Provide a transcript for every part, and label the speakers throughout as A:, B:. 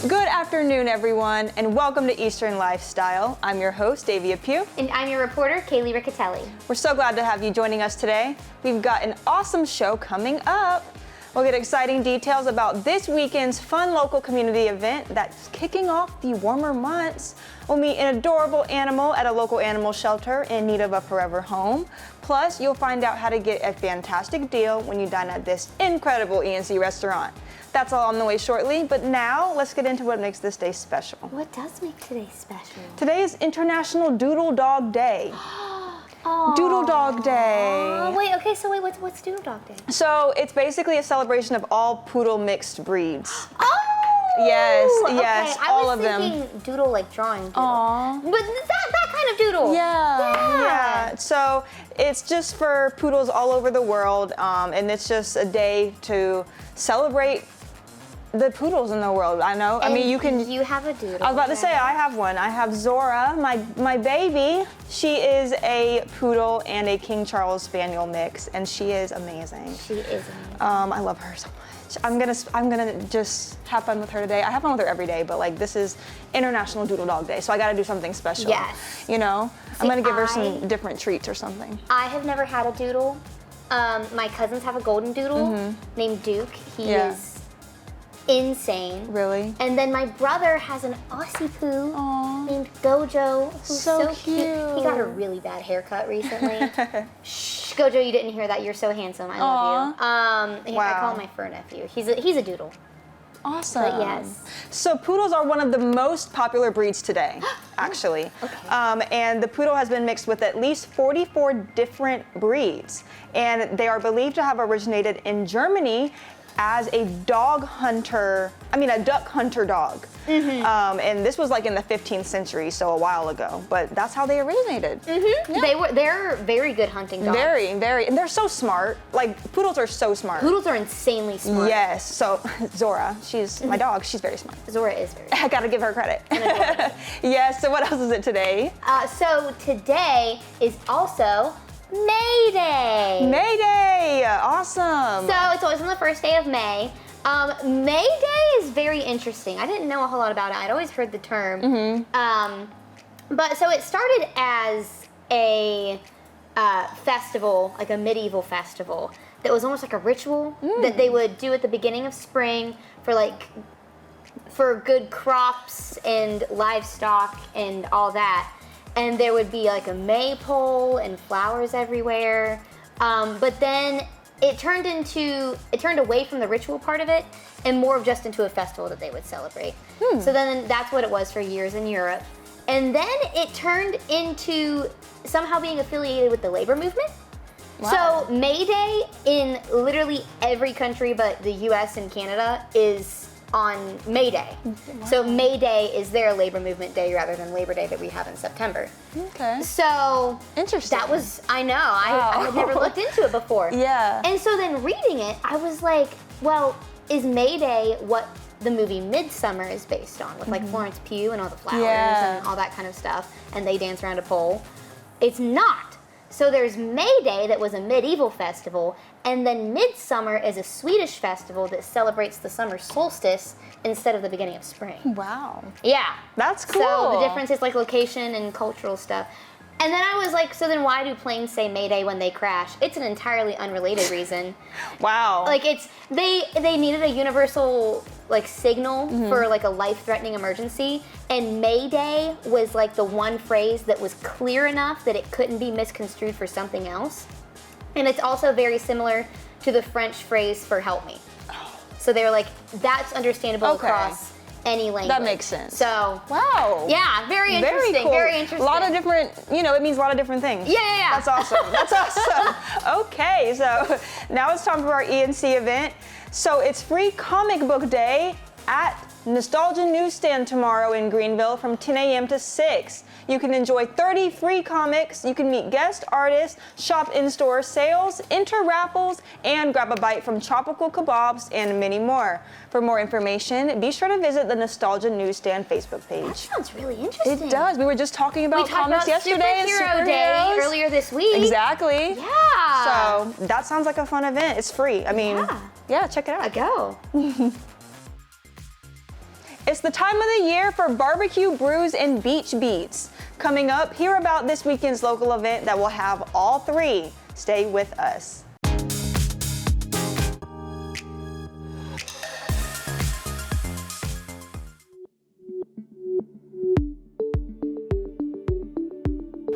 A: Good afternoon, everyone, and welcome to Eastern Lifestyle. I'm your host, Davia Pugh.
B: And I'm your reporter, Kaylee Riccatelli.
A: We're so glad to have you joining us today. We've got an awesome show coming up. We'll get exciting details about this weekend's fun local community event that's kicking off the warmer months. We'll meet an adorable animal at a local animal shelter in need of a forever home. Plus, you'll find out how to get a fantastic deal when you dine at this incredible ENC restaurant. That's all on the way shortly, but now let's get into what makes this day special.
B: What does make today special?
A: Today is International Doodle Dog Day. Doodle Dog Day.
B: Wait, what's Doodle Dog Day?
A: So it's basically a celebration of all poodle mixed breeds.
B: Oh!
A: Yes, all of them.
B: I was thinking doodle, like drawing doodle.
A: Aww.
B: But that kind of doodle.
A: Yeah. So it's just for poodles all over the world, and it's just a day to celebrate the poodles in the world. I know.
B: And
A: I mean, you can.
B: You have a doodle.
A: I was about to say I have one. I have Zora, my baby. She is a poodle and a King Charles Spaniel mix, and she is amazing.
B: She is amazing.
A: I love her so much. I'm gonna just have fun with her today. I have fun with her every day, but like this is International Doodle Dog Day, so I gotta do something special.
B: Yes.
A: You know,
B: See,
A: I'm gonna give her some different treats or something.
B: I have never had a doodle. My cousins have a golden doodle named Duke. He is insane.
A: Really?
B: And then my brother has an Aussie poo named Gojo, who's so cute. He got a really bad haircut recently. Shh, Gojo, you didn't hear that. You're so handsome. I love you. I call him my fur nephew. He's a doodle.
A: Awesome.
B: But yes.
A: So poodles are one of the most popular breeds today, actually.
B: Okay.
A: And the poodle has been mixed with at least 44 different breeds. And they are believed to have originated in Germany as a duck hunter dog. And this was like in the 15th century, so a while ago, but that's how they originated.
B: Yeah. They're very good hunting dogs.
A: Very, and they're so smart. Like, poodles are so smart.
B: Poodles are insanely smart.
A: Yes, so Zora, she's my dog, she's very smart.
B: Zora is very
A: I gotta give her credit. Yes, so what else is it today?
B: So today is also May Day.
A: May Day, awesome.
B: So it's always on the first day of May. May Day is very interesting. I didn't know a whole lot about it. I'd always heard the term. But so it started as a festival, like a medieval festival, that was almost like a ritual that they would do at the beginning of spring for good crops and livestock and all that. And there would be like a maypole and flowers everywhere. But then it turned away from the ritual part of it and more of just into a festival that they would celebrate. So then that's what it was for years in Europe. And then it turned into somehow being affiliated with the labor movement.
A: Wow.
B: So May Day in literally every country but the US and Canada is on May Day. Wow. So May Day is their labor movement day rather than Labor Day that we have in September.
A: Okay.
B: So
A: interesting.
B: That was, I know, I had never looked into it before.
A: Yeah.
B: And so then reading it, I was like, well, is May Day what the movie Midsummer is based on with like Florence Pugh and all the flowers and all that kind of stuff, and they dance around a pole? It's not. So there's May Day that was a medieval festival, and then Midsummer is a Swedish festival that celebrates the summer solstice instead of the beginning of spring.
A: Wow.
B: Yeah.
A: That's cool.
B: So the difference is like location and cultural stuff. And then I was like, so then why do planes say May Day when they crash? It's an entirely unrelated reason.
A: Wow.
B: Like they needed a universal like signal for like a life-threatening emergency, and May Day was like the one phrase that was clear enough that it couldn't be misconstrued for something else. And it's also very similar to the French phrase for help me. So they were like, that's understandable across any language.
A: That makes sense.
B: So,
A: wow.
B: Yeah, very interesting.
A: Very cool.
B: Very interesting.
A: A lot of different, it means a lot of different things.
B: Yeah.
A: That's awesome. That's awesome. Okay, so now it's time for our ENC event. So it's free comic book day at Nostalgia Newsstand tomorrow in Greenville from 10 a.m. to 6. You can enjoy 30 free comics, you can meet guest artists, shop in-store sales, enter raffles, and grab a bite from tropical kebabs and many more. For more information, be sure to visit the Nostalgia Newsstand Facebook page.
B: That sounds really interesting.
A: It does. We were just talking about comics yesterday and
B: Superhero Day earlier this week.
A: Exactly.
B: Yeah.
A: So that sounds like a fun event. It's free. I mean, yeah check it out.
B: I go.
A: It's the time of the year for barbecue, brews, and beach beats. Coming up, hear about this weekend's local event that will have all three. Stay with us.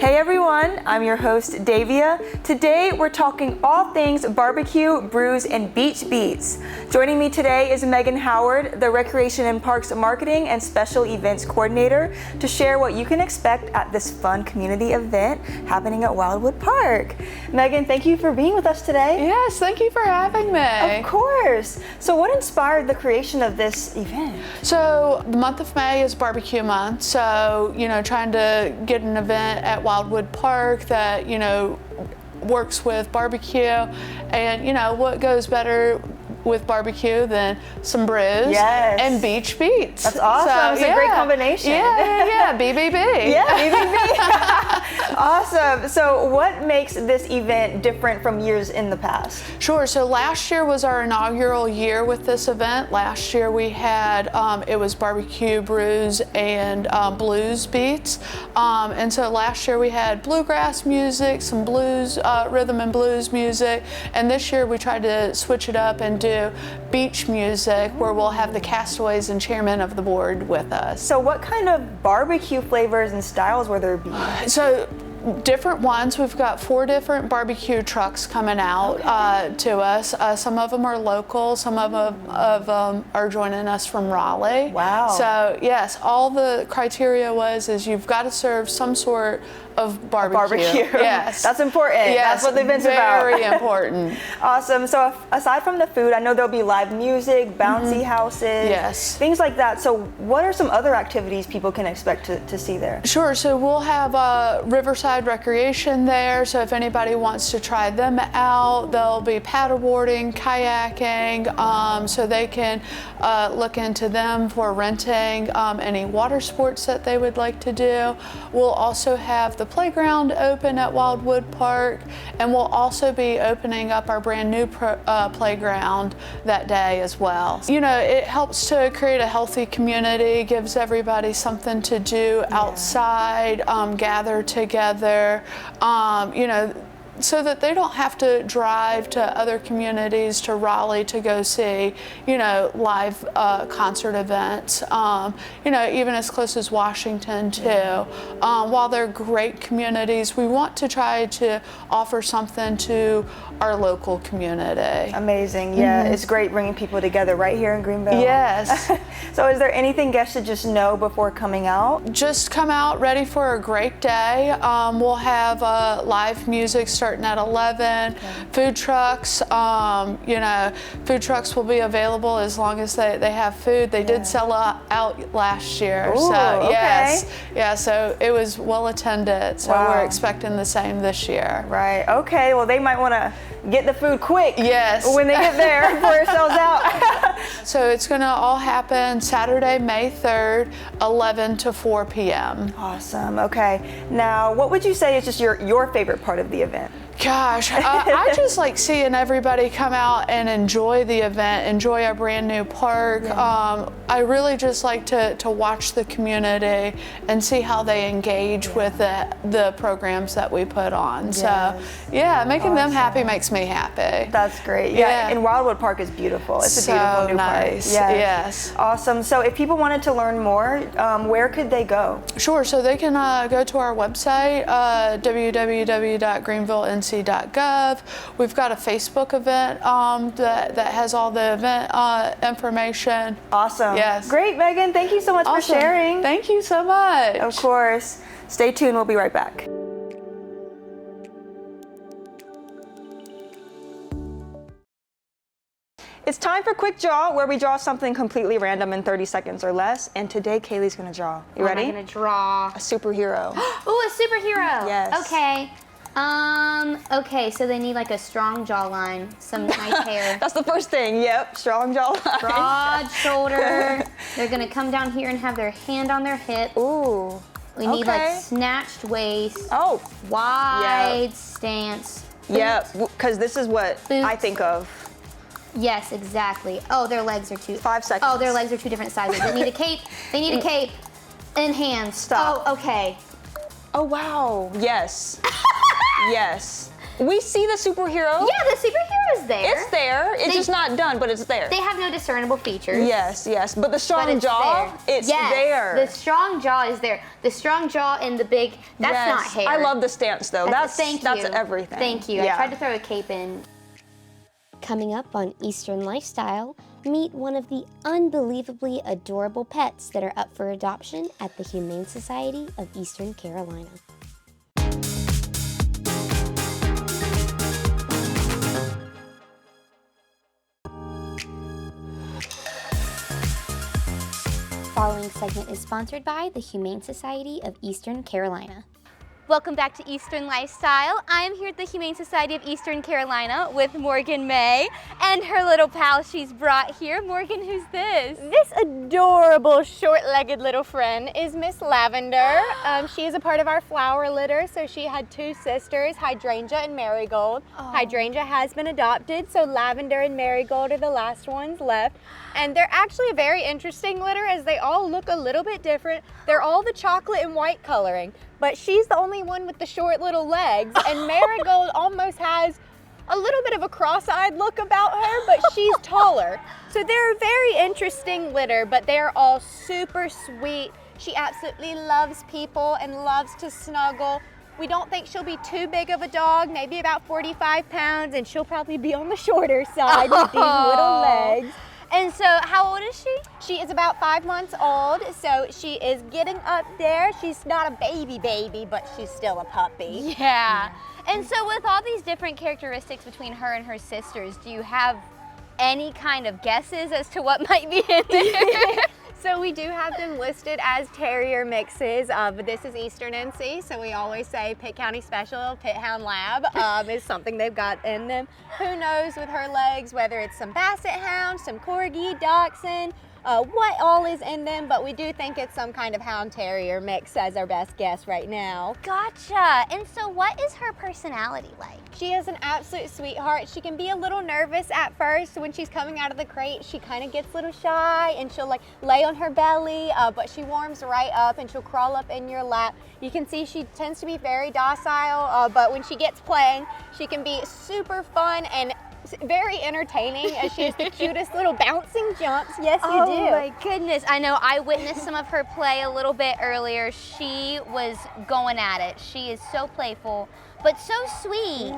A: Hey everyone, I'm your host Davia. Today we're talking all things barbecue, brews, and beach beats. Joining me today is Megan Howard, the Recreation and Parks Marketing and Special Events Coordinator, to share what you can expect at this fun community event happening at Wildwood Park. Megan, thank you for being with us today.
C: Yes, thank you for having me.
A: Of course. So what inspired the creation of this event?
C: So the month of May is barbecue month. So, trying to get an event at Wildwood Park that, works with barbecue, and what goes better with barbecue than some brews and beach beats.
A: That's awesome. It's a great combination.
C: Yeah, BBB.
A: Yeah, BBB. Awesome. So what makes this event different from years in the past?
C: Sure. So last year was our inaugural year with this event. Last year we had, it was barbecue, brews, and blues beats. And so last year we had bluegrass music, some blues, rhythm and blues music. And this year we tried to switch it up and do beach music, where we'll have the castaways and chairman of the board with us.
A: So what kind of barbecue flavors and styles will there be?
C: So different ones. We've got 4 different barbecue trucks coming out to us. Some of them are local, some of them are joining us from Raleigh.
A: Wow.
C: So yes, all the criteria is you've got to serve some sort of barbecue. Yes. That's
A: important.
C: Yes,
A: that's what the event's about.
C: Very important.
A: Awesome. So aside from the food, I know there'll be live music, bouncy houses, things like that. So what are some other activities people can expect to see there?
C: Sure. So we'll have Riverside Recreation there. So if anybody wants to try them out, there'll be paddleboarding, kayaking, so they can look into them for renting any water sports that they would like to do. We'll also have the playground open at Wildwood Park, and we'll also be opening up our brand new playground that day as well. It helps to create a healthy community, gives everybody something to do outside, gather together, so that they don't have to drive to other communities, to Raleigh, to go see, live concert events, even as close as Washington too. While they're great communities, we want to try to offer something to our local community.
A: Amazing. Yeah, it's great bringing people together right here in Greenville.
C: Yes.
A: So is there anything guests should just know before coming out?
C: Just come out ready for a great day. We'll have live music starting at 11. Food trucks, food trucks will be available as long as they have food. They did sell out last year.
A: Ooh,
C: so yes.
A: okay.
C: Yeah, so it was well attended. So we're expecting the same this year.
A: Right. Okay. Well, they might want to get the food quick.
C: Yes.
A: When they get there before it sells out.
C: So it's going to all happen Saturday, May 3rd, 11 to 4 p.m.
A: Awesome. Okay. Now, what would you say is just your favorite part of the event?
C: Gosh, I just like seeing everybody come out and enjoy the event, enjoy our brand new park. I really just like to watch the community and see how they engage with the programs that we put on. So yeah, making them happy makes me happy.
A: That's great. Yeah. And Wildwood Park is beautiful. It's a beautiful new park.
C: Yes.
A: Awesome. So if people wanted to learn more, where could they go?
C: Sure. So they can go to our website, www.greenville.gov. We've got a Facebook event that has all the event information.
A: Awesome.
C: Yes.
A: Great, Megan. Thank you so much for sharing.
C: Thank you so much.
A: Of course. Stay tuned. We'll be right back. It's time for Quick Draw, where we draw something completely random in 30 seconds or less. And today, Kaylee's gonna draw. You ready?
B: I'm gonna draw
A: a superhero.
B: Ooh, a superhero.
A: Yes.
B: Okay. Okay, so they need like a strong jawline, some nice hair.
A: That's the first thing. Yep, strong jawline.
B: Broad shoulder. They're gonna come down here and have their hand on their hip.
A: Ooh.
B: We need like snatched waist.
A: Oh.
B: Wide stance.
A: Yep, because this is what I think of
B: Yes, exactly. Oh, their legs are too.
A: 5 seconds.
B: Oh, their legs are two different sizes. They need a cape. They need a cape and hands.
A: Stop.
B: Oh, okay.
A: Oh, wow. Yes. Yes. We see the superhero.
B: Yeah, the superhero is there.
A: It's there. It's just not done, but it's there.
B: They have no discernible features.
A: Yes, yes. But the strong
B: But it's
A: jaw,
B: there.
A: it's
B: Yes,
A: there.
B: the strong jaw is there. The strong jaw and the big, that's
A: Yes.
B: not hair.
A: I love the stance though. That's everything.
B: Thank you.
A: Yeah.
B: I tried to throw a cape in.
D: Coming up on Eastern Lifestyle, meet one of the unbelievably adorable pets that are up for adoption at the Humane Society of Eastern Carolina. Following segment is sponsored by the Humane Society of Eastern Carolina.
E: Welcome back to Eastern Lifestyle. I am here at the Humane Society of Eastern Carolina with Morgan May and her little pal she's brought here. Morgan, who's this?
F: This adorable short-legged little friend is Miss Lavender. She is a part of our flower litter, so she had 2 sisters, Hydrangea and Marigold. Hydrangea has been adopted, so Lavender and Marigold are the last ones left. And they're actually a very interesting litter as they all look a little bit different. They're all the chocolate and white coloring, but she's the only one with the short little legs, and Marigold almost has a little bit of a cross-eyed look about her, but she's taller. So they're a very interesting litter, but they're all super sweet. She absolutely loves people and loves to snuggle. We don't think she'll be too big of a dog, maybe about 45 pounds, and she'll probably be on the shorter side with these little legs.
E: And so, how old is she?
F: She is about 5 months old, so she is getting up there. She's not a baby, but she's still a puppy.
E: Yeah. And so with all these different characteristics between her and her sisters, do you have any kind of guesses as to what might be in there?
F: So we do have them listed as terrier mixes, but this is Eastern NC, so we always say Pitt County Special, Pitt Hound Lab is something they've got in them. Who knows with her legs, whether it's some Basset Hound, some Corgi, Dachshund, what all is in them, but we do think it's some kind of Hound Terrier mix as our best guess right now.
E: Gotcha. And so what is her personality like?
F: She is an absolute sweetheart. She can be a little nervous at first when she's coming out of the crate. She kind of gets a little shy and she'll like lay on her belly, but she warms right up and she'll crawl up in your lap. You can see she tends to be very docile, but when she gets playing, she can be super fun and very entertaining as she has the cutest little bouncing jumps. Yes, you do.
E: Oh my goodness. I know I witnessed some of her play a little bit earlier. She was going at it. She is so playful, but so sweet.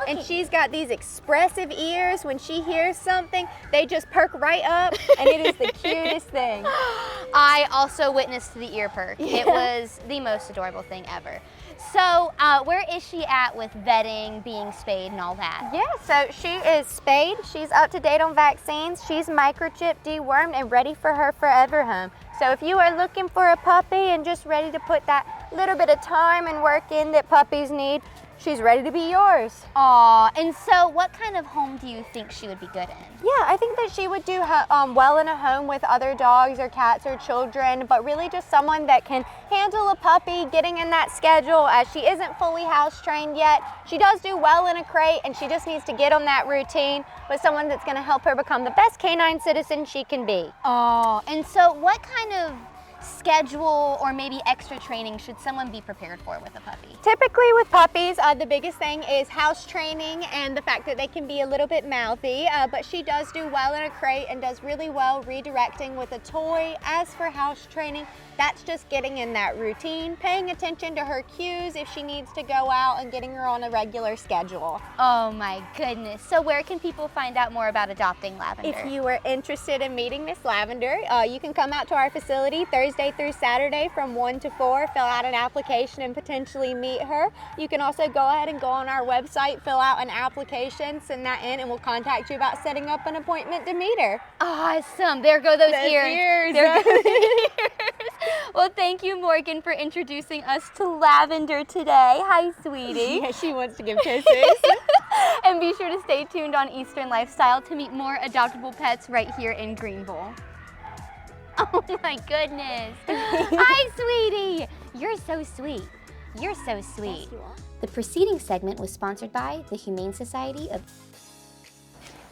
F: And she's got these expressive ears. When she hears something, they just perk right up, and it is the cutest thing.
E: I also witnessed the ear perk.
F: Yeah.
E: It was the most adorable thing ever. So where is she at with vetting, being spayed, and all that?
F: Yeah, so she is spayed. She's up to date on vaccines. She's microchipped, dewormed, and ready for her forever home. So if you are looking for a puppy and just ready to put that little bit of time and work in that puppies need, she's ready to be yours.
E: Aw, and so what kind of home do you think she would be good in?
F: Yeah, I think that she would do well in a home with other dogs or cats or children, but really just someone that can handle a puppy, getting in that schedule as she isn't fully house trained yet. She does do well in a crate and she just needs to get on that routine with someone that's gonna help her become the best canine citizen she can be.
E: Oh, and so what kind of schedule or maybe extra training should someone be prepared for with a puppy?
F: Typically with puppies, the biggest thing is house training and the fact that they can be a little bit mouthy, but she does do well in a crate and does really well redirecting with a toy. As for house training, that's just getting in that routine, paying attention to her cues if she needs to go out and getting her on a regular schedule.
E: Oh my goodness. So where can people find out more about adopting Lavender?
F: If you are interested in meeting Miss Lavender, you can come out to our facility Thursday through Saturday from 1 to 4, fill out an application and potentially meet her. You can also go ahead and go on our website, fill out an application, send that in, and we'll contact you about setting up an appointment to meet her.
E: Awesome. There go those ears. There go the ears. Well, thank you, Morgan, for introducing us to Lavender today. Hi, sweetie.
F: Yeah, she wants to give kisses.
E: And be sure to stay tuned on Eastern Lifestyle to meet more adoptable pets right here in Greenville. Oh my goodness. Hi, sweetie. You're so sweet. You're so sweet.
D: The preceding segment was sponsored by the Humane Society of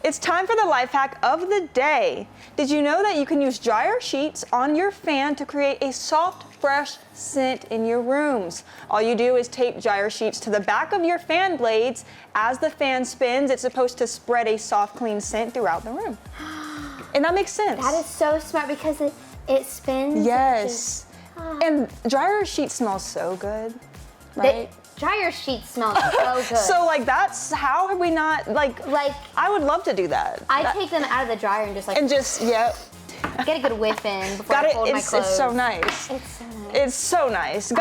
A: It's time for the life hack of the day. Did you know that you can use dryer sheets on your fan to create a soft, fresh scent in your rooms? All you do is tape dryer sheets to the back of your fan blades. As the fan spins, it's supposed to spread a soft, clean scent throughout the room. And that makes sense.
B: That is so smart because it spins.
A: Yes. And dryer sheets smell so good, right?
B: Dryer sheets smell so good.
A: So like that's how have we not like I would love to do that.
B: I take them out of the dryer and just
A: yep.
B: get a good whiff in before I fold my clothes.
A: It's so nice.
B: It's so nice.
A: It's so nice. We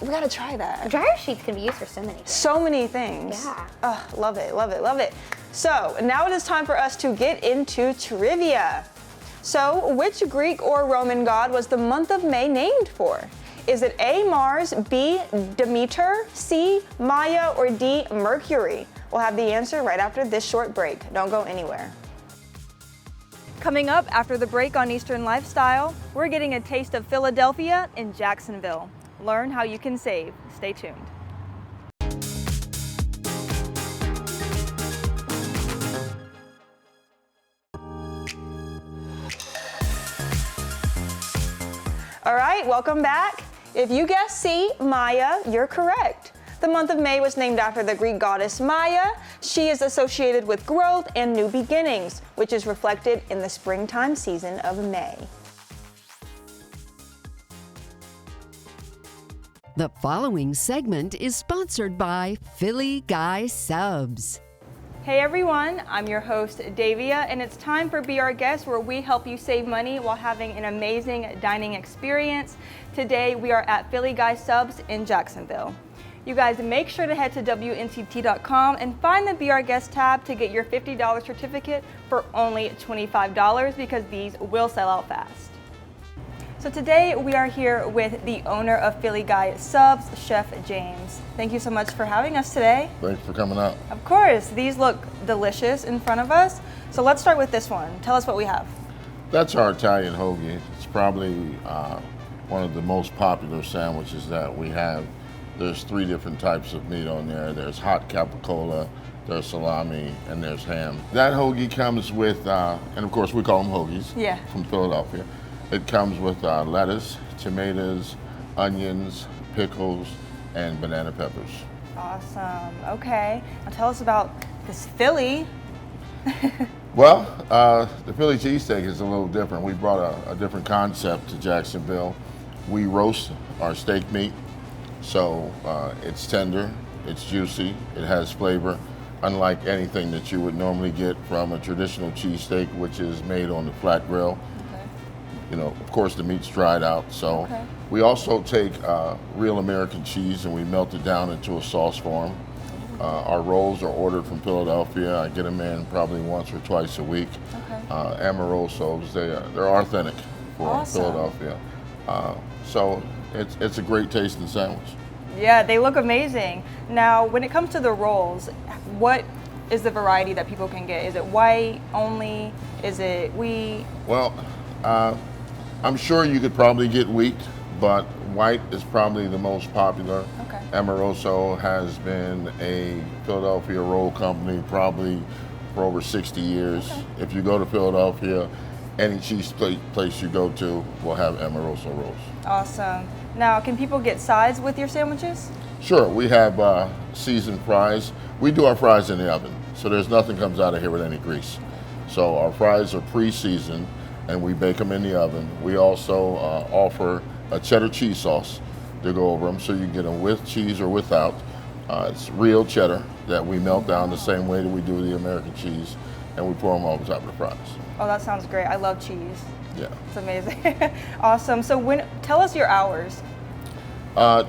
A: gotta try that.
B: Dryer sheets can be used for so many things.
A: So many things.
B: Yeah.
A: Love it, love it, love it. So now it is time for us to get into trivia. So which Greek or Roman god was the month of May named for? Is it A, Mars, B, Demeter, C, Maya, or D, Mercury? We'll have the answer right after this short break. Don't go anywhere. Coming up after the break on Eastern Lifestyle, we're getting a taste of Philadelphia in Jacksonville. Learn how you can save. Stay tuned. All right, welcome back. If you guessed C, Maya, you're correct. The month of May was named after the Greek goddess Maya. She is associated with growth and new beginnings, which is reflected in the springtime season of May.
G: The following segment is sponsored by Philly Guy Subs.
A: Hey everyone, I'm your host Davia, and it's time for Be Our Guest, where we help you save money while having an amazing dining experience. Today we are at Philly Guy Subs in Jacksonville. You guys make sure to head to WNCT.com and find the Be Our Guest tab to get your $50 certificate for only $25 because these will sell out fast. So today we are here with the owner of Philly Guy Subs, Chef James. Thank you so much for having us today.
H: Thanks for coming out.
A: Of course, these look delicious in front of us. So let's start with this one. Tell us what we have.
H: That's our Italian hoagie. It's probably one of the most popular sandwiches that we have. There's 3 different types of meat on there. There's hot capicola, there's salami, and there's ham. That hoagie comes with, and of course we call them hoagies from Philadelphia. It comes with lettuce, tomatoes, onions, pickles, and banana peppers.
A: Awesome. Okay. Now tell us about this Philly.
H: Well, the Philly cheesesteak is a little different. We brought a different concept to Jacksonville. We roast our steak meat, so it's tender, it's juicy, it has flavor, unlike anything that you would normally get from a traditional cheesesteak, which is made on the flat grill. You know, of course, the meat's dried out. So we also take real American cheese and we melt it down into a sauce form. Our rolls are ordered from Philadelphia. I get them in probably once or twice a week. Amorosos, they're authentic for Philadelphia. So it's a great tasting sandwich.
A: Yeah, they look amazing. Now, when it comes to the rolls, what is the variety that people can get? Is it white only? Is it wheat?
H: Well, I'm sure you could probably get wheat, but white is probably the most popular. Amoroso has been a Philadelphia roll company probably for over 60 years. If you go to Philadelphia, any cheese place you go to will have Amoroso rolls.
A: Awesome. Now, can people get sides with your sandwiches?
H: Sure, we have seasoned fries. We do our fries in the oven, so there's nothing comes out of here with any grease. So our fries are pre-seasoned, and we bake them in the oven. We also offer a cheddar cheese sauce to go over them, so you can get them with cheese or without. It's real cheddar that we melt down the same way that we do the American cheese, and we pour them over top of the fries.
A: Oh, that sounds great. I love cheese.
H: Yeah.
A: It's amazing. Awesome. So tell us your hours.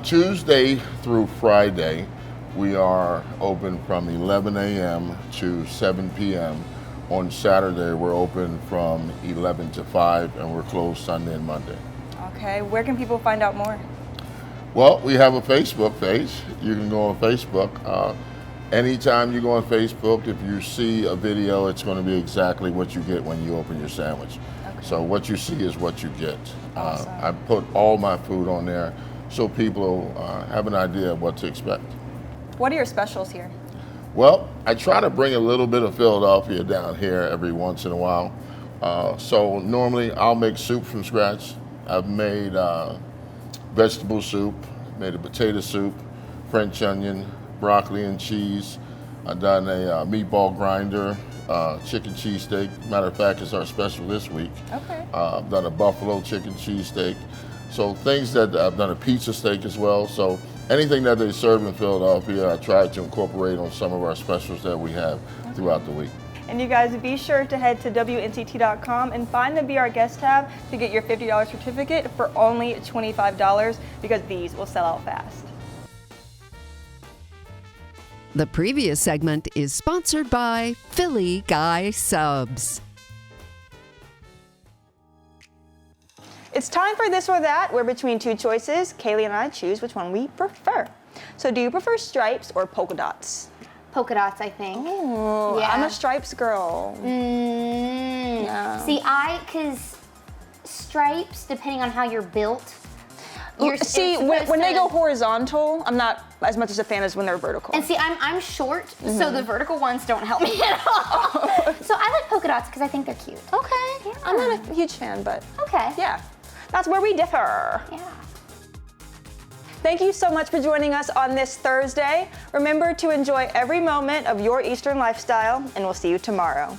H: Tuesday through Friday, we are open from 11 a.m. to 7 p.m. On Saturday, we're open from 11 to 5, and we're closed Sunday and Monday.
A: Okay, where can people find out more?
H: Well, we have a Facebook page. You can go on Facebook. Anytime you go on Facebook, if you see a video, it's going to be exactly what you get when you open your sandwich. So what you see is what you get.
A: Awesome.
H: I put all my food on there so people have an idea of what to expect.
A: What are your specials here?
H: Well, I try to bring a little bit of Philadelphia down here every once in a while. So normally I'll make soup from scratch. I've made vegetable soup, made a potato soup, French onion, broccoli and cheese. I've done a meatball grinder, chicken cheesesteak. Matter of fact, it's our special this week.
A: Okay.
H: I've done a buffalo chicken cheesesteak. So things that I've done a pizza steak as well. So anything that they serve in Philadelphia, I try to incorporate on some of our specials that we have throughout the week.
A: And you guys be sure to head to WNCT.com and find the Be Our Guest tab to get your $50 certificate for only $25 because these will sell out fast.
G: The previous segment is sponsored by Philly Guy Subs.
A: It's time for This or That, where between two choices, Kaylee and I choose which one we prefer. So do you prefer stripes or polka dots?
B: Polka dots, I think.
A: Oh,
B: Yeah.
A: I'm a stripes girl. Yeah.
B: See, because stripes, depending on how you're built.
A: See, when they go horizontal, I'm not as much as a fan as when they're vertical.
B: And see, I'm short, so the vertical ones don't help me at all. So I like polka dots because I think they're cute.
A: Okay.
B: Yeah.
A: I'm not a huge fan, but
B: Okay.
A: yeah, that's where we differ.
B: Yeah.
A: Thank you so much for joining us on this Thursday. Remember to enjoy every moment of your Eastern lifestyle, and we'll see you tomorrow.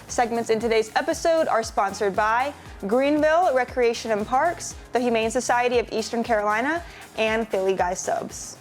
A: Segments in today's episode are sponsored by Greenville Recreation and Parks, the Humane Society of Eastern Carolina, and Philly Guy Subs.